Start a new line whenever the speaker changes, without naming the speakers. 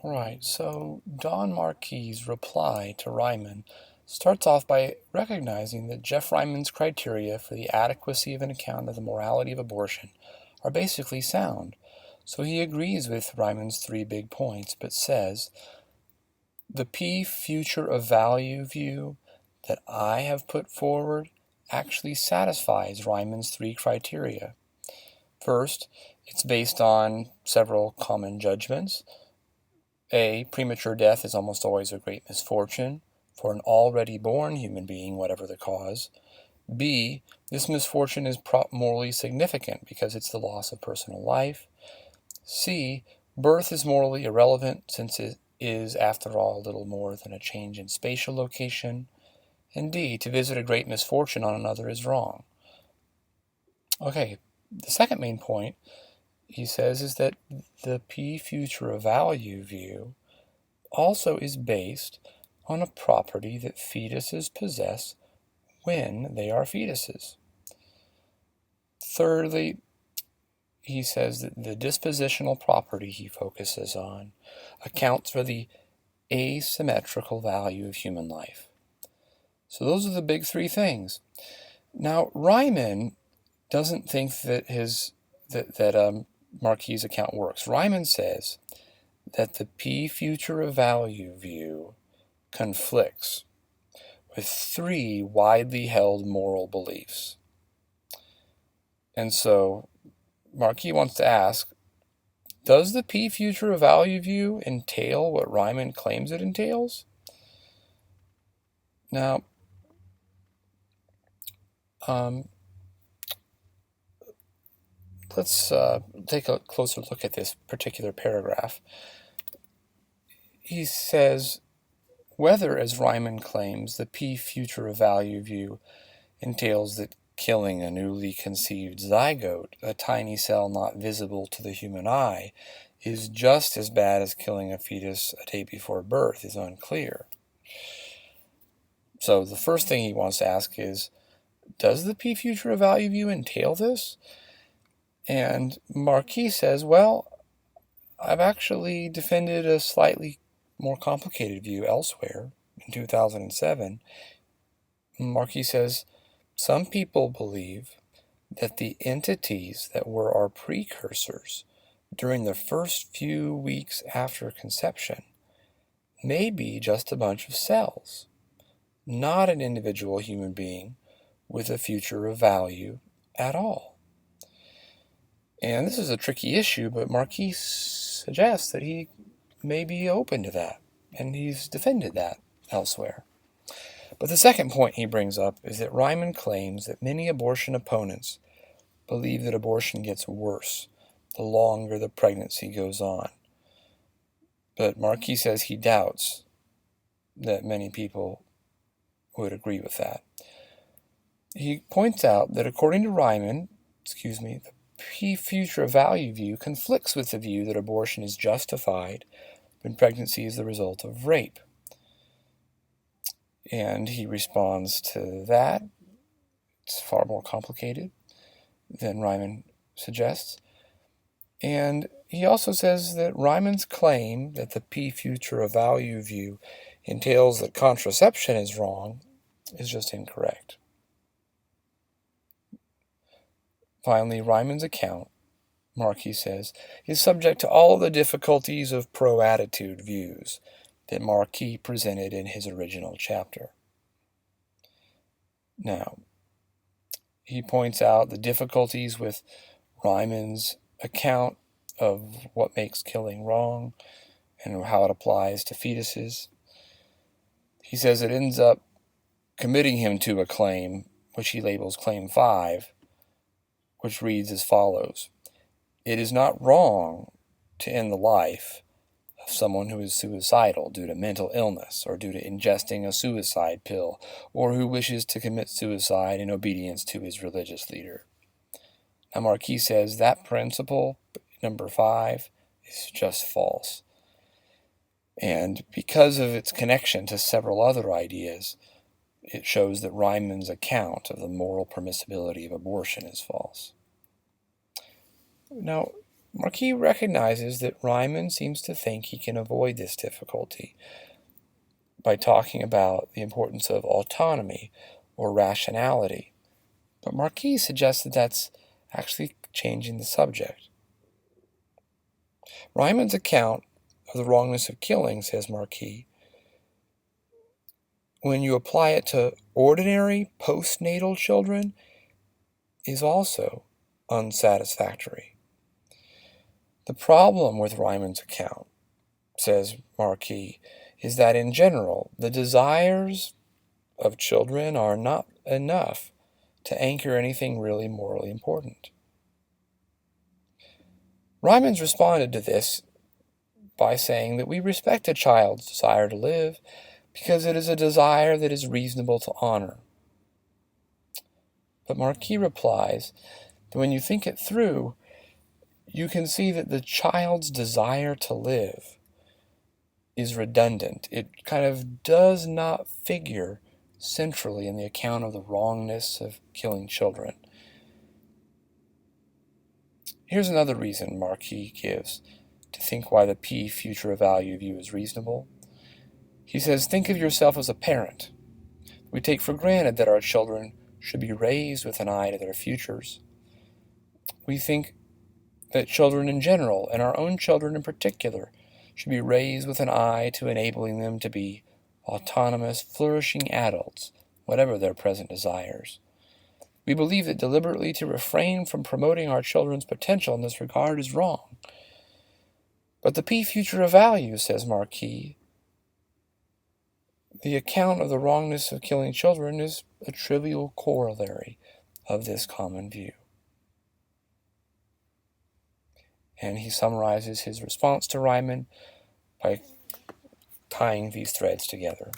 Right, so Don Marquis' reply to Reiman starts off by recognizing that Jeff Reiman's criteria for the adequacy of an account of the morality of abortion are basically sound. So he agrees with Reiman's three big points, but says, the P future of value view that I have put forward actually satisfies Reiman's three criteria. First, it's based on several common judgments. A, premature death is almost always a great misfortune for an already born human being, whatever the cause. B, this misfortune is morally significant because it's the loss of personal life. C, birth is morally irrelevant since it is, after all, little more than a change in spatial location. And D, to visit a great misfortune on another is wrong. Okay, the second main point, he says, is that the P future of value view also is based on a property that fetuses possess when they are fetuses. Thirdly, he says that the dispositional property he focuses on accounts for the asymmetrical value of human life. So those are the big three things. Now, Reiman doesn't think that Marquis' account works. Reiman says that the P future of value view conflicts with three widely held moral beliefs. And so Marquis wants to ask, does the P future of value view entail what Reiman claims it entails? Now, let's take a closer look at this particular paragraph. He says, whether, as Reiman claims, the P future of value view entails that killing a newly conceived zygote, a tiny cell not visible to the human eye, is just as bad as killing a fetus a day before birth is unclear. So the first thing he wants to ask is, does the P future of value view entail this? And Marquis says, well, I've actually defended a slightly more complicated view elsewhere in 2007. Marquis says, some people believe that the entities that were our precursors during the first few weeks after conception may be just a bunch of cells, not an individual human being with a future of value at all. And this is a tricky issue, but Marquis suggests that he may be open to that, and he's defended that elsewhere. But the second point he brings up is that Reiman claims that many abortion opponents believe that abortion gets worse the longer the pregnancy goes on. But Marquis says he doubts that many people would agree with that. He points out that according to Reiman, the P future of value view conflicts with the view that abortion is justified when pregnancy is the result of rape. And he responds to that. It's far more complicated than Reiman suggests. And he also says that Reiman's claim that the P future of value view entails that contraception is wrong is just incorrect. Finally, Reiman's account, Marquis says, is subject to all the difficulties of pro-attitude views that Marquis presented in his original chapter. Now, he points out the difficulties with Reiman's account of what makes killing wrong and how it applies to fetuses. He says it ends up committing him to a claim, which he labels Claim 5, which reads as follows. It is not wrong to end the life of someone who is suicidal due to mental illness or due to ingesting a suicide pill or who wishes to commit suicide in obedience to his religious leader. Now, Marquis says that principle, number 5, is just false. And because of its connection to several other ideas, it shows that Reiman's account of the moral permissibility of abortion is false. Now, Marquis recognizes that Reiman seems to think he can avoid this difficulty by talking about the importance of autonomy or rationality. But Marquis suggests that that's actually changing the subject. Reiman's account of the wrongness of killing, says Marquis, when you apply it to ordinary postnatal children, is also unsatisfactory. The problem with Reiman's account, says Marquis, is that in general, the desires of children are not enough to anchor anything really morally important. Reiman's responded to this by saying that we respect a child's desire to live because it is a desire that is reasonable to honor. But Marquis replies that when you think it through, you can see that the child's desire to live is redundant. It kind of does not figure centrally in the account of the wrongness of killing children. Here's another reason Marquis gives to think why the P future of value view is reasonable. He says, think of yourself as a parent. We take for granted that our children should be raised with an eye to their futures. We think that children in general, and our own children in particular, should be raised with an eye to enabling them to be autonomous, flourishing adults, whatever their present desires. We believe that deliberately to refrain from promoting our children's potential in this regard is wrong. But the P future of value, says Marquis, the account of the wrongness of killing children is a trivial corollary of this common view. And he summarizes his response to Reiman by tying these threads together.